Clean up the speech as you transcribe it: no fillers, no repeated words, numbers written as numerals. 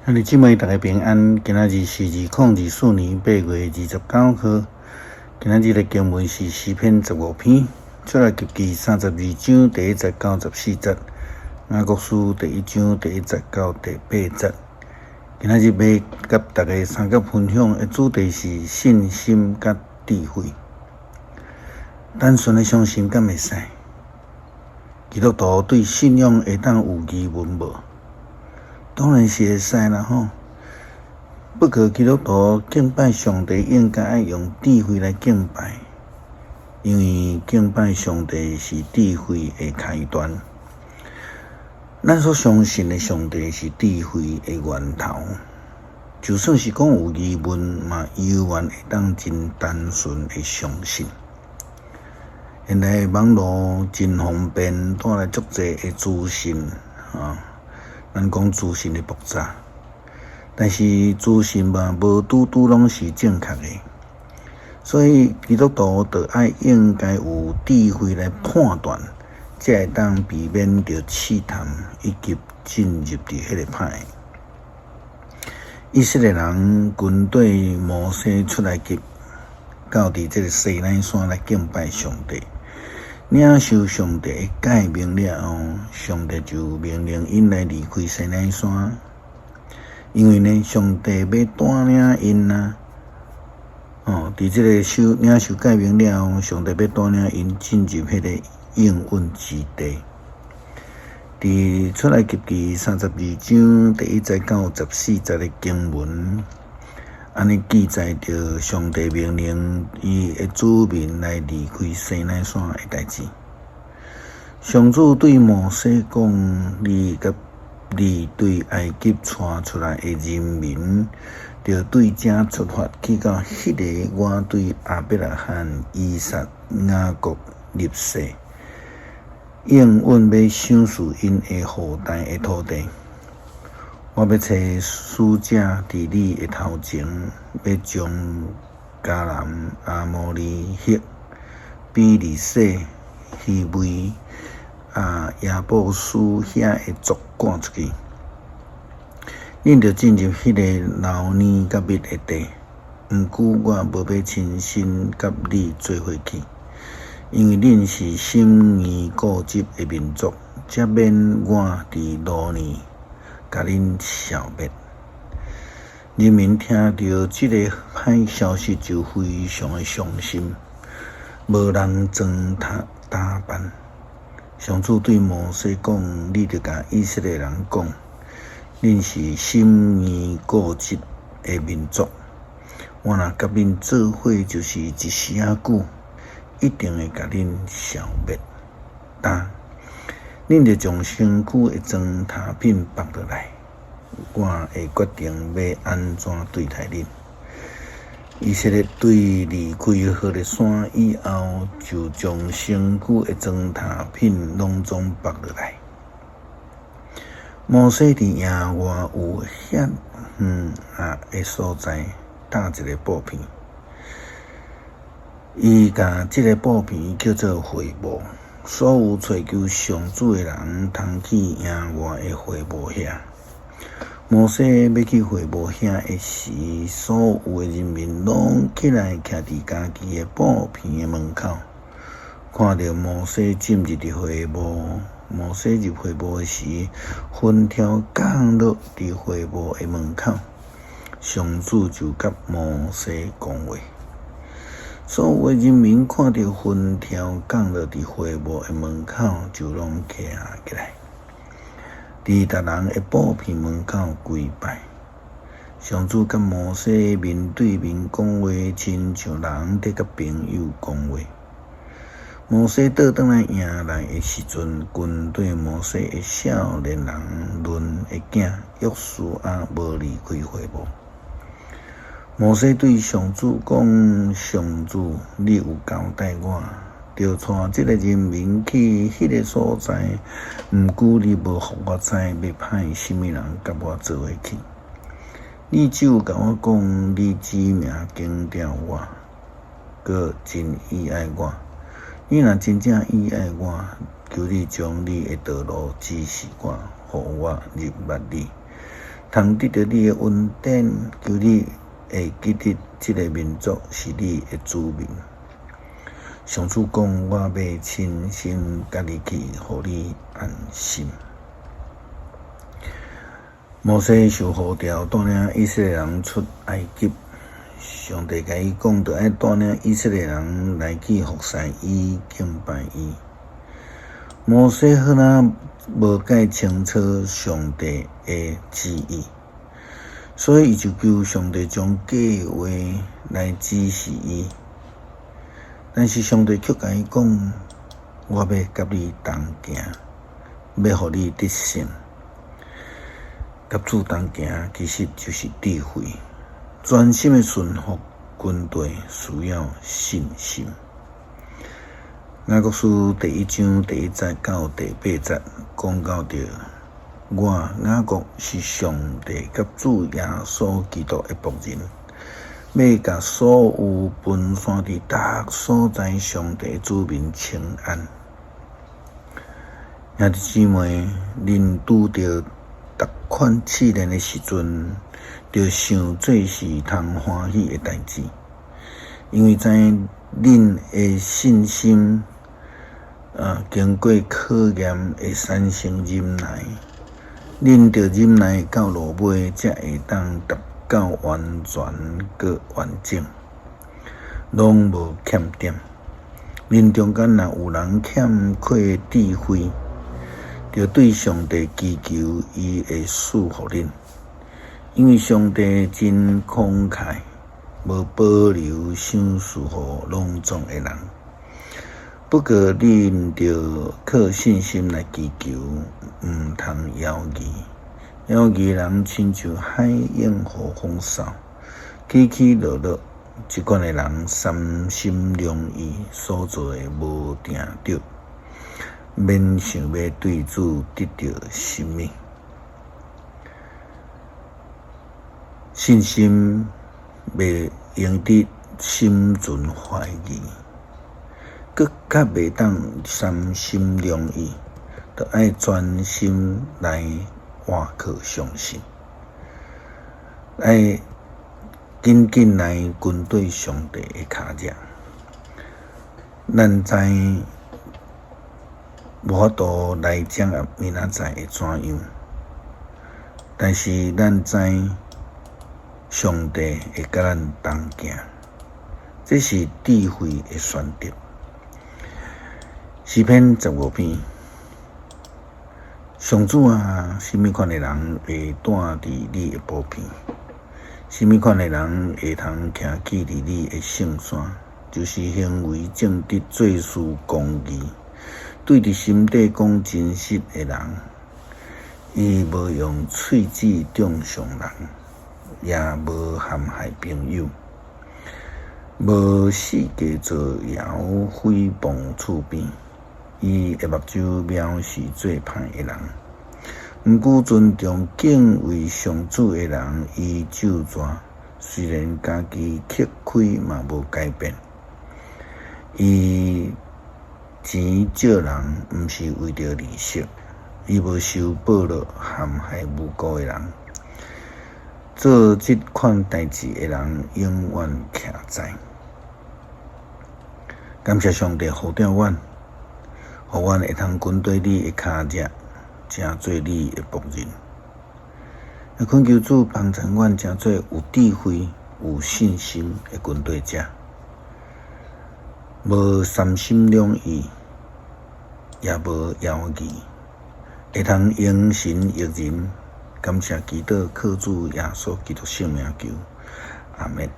兄弟姊妹，大家平安。今仔日是2024年8月29号。今仔日的经文是诗篇15篇，出来及记32章第1节到14节，雅各书第1章第1节到第8节。今仔日要甲大家三角分享的主题是信心甲智慧。单纯的相信敢会使？基督徒对信仰会当有疑问无？当然是会使啦吼。不过基督徒敬拜上帝应该爱用智慧来敬拜，因为敬拜上帝是智慧的开端。咱所相信的上帝是智慧的源头，就算是讲有疑问，嘛犹原会当真单纯的相信。现在网络真方便，带来足侪的资讯咱讲资讯的爆炸，但是资讯嘛，无拄拄拢是正确的，所以基督徒就爱应该有智慧来判断，才会当避免着试探以及进入伫迄个歹。以色列人军队摩西出来及到伫这个西奈山来敬拜上帝。领受上帝的诫命了后，上帝就命令因来离开西奈山，因为呢，上帝要带领因伫这个领受诫命了后，上帝要带领因进入迄个应允之地。伫出来及第32章第1节到14节的经文，安尼记载着上帝命令伊的子民来离开西奈山的代志。上主对摩西讲：“你对埃及带出来的人民，就对这出发去到迄个我对亚伯拉罕、以撒、雅各立誓，应允要赏赐因的后代的土地。我要找使者伫你的头前，要将迦南、阿摩利、赫、比利洗、希维、亚布斯遐的族赶出去。恁着进入迄个流年甲蜜的地，毋久我无要亲身甲你做伙去，因为恁是心硬固执的民族，则免我伫流年甲恁消灭。人民听到这个歹消息就非常的伤心，无人装打扮。上主对摩西讲：“你着甲以色列人讲，恁是心硬固执的民族，我若甲恁做伙，就是一时仔久，一定会甲恁消灭。恁着将身躯的装塔品绑落来，我会决定要安怎对待恁。”以色列队离开何烈山以后，就将身躯的装塔品拢总绑落来。摩西伫野外有遐的所在搭一个布片，伊甲这个布片叫做会幕，所有追求上主的人通去野外的会幕遐。摩西要去会幕遐的时，所有的人民拢起来徛伫家己的布片的门口，看到摩西进入伫会幕。摩西入会幕的时，云条降落伫会幕的门口，上主就甲摩西讲话。所有的人民看到云条降落伫会幕的门口，就拢徛起来，伫逐人的布片门口跪拜。上主甲摩西面对面讲话，亲像人伫甲朋友讲话。摩西倒转来营内的时阵，军队摩西的少年人伦的囝约书亚无离开会幕。摩西对上主讲：“上主，你有交代我，着带这个人民去迄个所在，毋久你无互我知要派什么人甲我做伙去。你只有甲我讲，你指名拣调我，佮真意爱我。你若真正意爱我，求你将你的道路指示我，互我入捌你。通得到你的恩典，求你会记得这个民族是你的子民。上主讲，我要亲身甲你去，互你安心。摩西受呼召带领以色列人出埃及，上帝甲伊讲，着爱带领以色列人来去服侍伊、敬拜伊。摩西好像无解清楚上帝的旨意，所以伊就求上帝将计划来指示伊。但是上帝却甲伊讲，我要甲你同行，要互你得胜。甲主同行，其实就是智慧。专心的顺服军队需要信心。雅各书第1章第1节到第8节讲到着，我雅各是上帝甲主耶稣基督的仆人，要甲所有分散伫各所在上帝子民请安。兄弟姊妹，恁拄着逐款试炼的时阵，着想做是通欢喜的代志，因为知恁的信心，经过考验会产生忍耐，恁着忍耐到落尾，才会当达到完全佮完整，拢无欠点。恁中间若有人欠缺智慧，着对上帝祈求，伊会赐互恁。因为上帝真慷慨，无保留赏赐互拢总的人。不过恁着靠信心来祈求，毋通犹豫。犹豫人亲像海涌和风扫，起起落落。即款的人三心两意，所做的无定着。免想要对主得到什么，信心袂用得心存怀疑，佫较袂当三心两意，着爱专心来活靠相信，爱紧紧来军队上帝的脚迹。咱知无法度来掌握明仔载会怎样，但是咱知上帝会甲咱同行，这是智慧的选择。诗篇15篇，上主啊，什么款的人会住伫你的宝片？什么款的人会通徛起伫你的圣山？就是行为正直、做事公义，对伫心底讲真实的人。伊无用喙齿中伤人，也无陷害朋友，无四界造谣诽谤厝边。伊的目睭藐视做歹的人，毋顾尊重敬畏上主的人，伊咒詛。虽然家己吃亏，嘛无改变。伊钱借人，毋是为着利息。伊无收报了陷害无辜的人。做这款代志的人，永远徛在。感谢上帝呼召阮，互阮会通跟对你的脚迹，成做你的仆人。也恳求主帮助阮，成做有智慧、有信心的军队者，无三心两意，也无犹豫，会通迎神益人。感谢基督靠主耶稣基督圣名求，阿们。